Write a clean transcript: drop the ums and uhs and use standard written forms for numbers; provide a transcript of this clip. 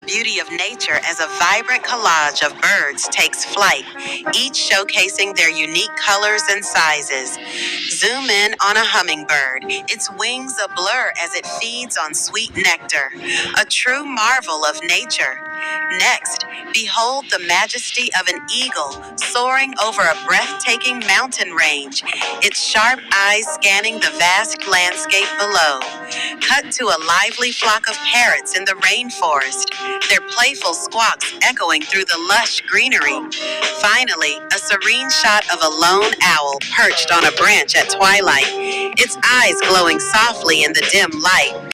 beauty of nature as a vibrant collage of birds takes flight, each showcasing their unique colors and sizes. Zoom in on a hummingbird, its wings a blur as it feeds on sweet nectar, a true marvel of nature. Next, behold the majesty of an eagle soaring over a breathtaking mountain range, its sharp eyes scanning the vast landscape below. Cut to a lively flock of parrots in the rainforest, their playful squawks echoing through the lush greenery. Finally, a serene shot of a lone owl perched on a branch at twilight, its eyes glowing softly in the dim light.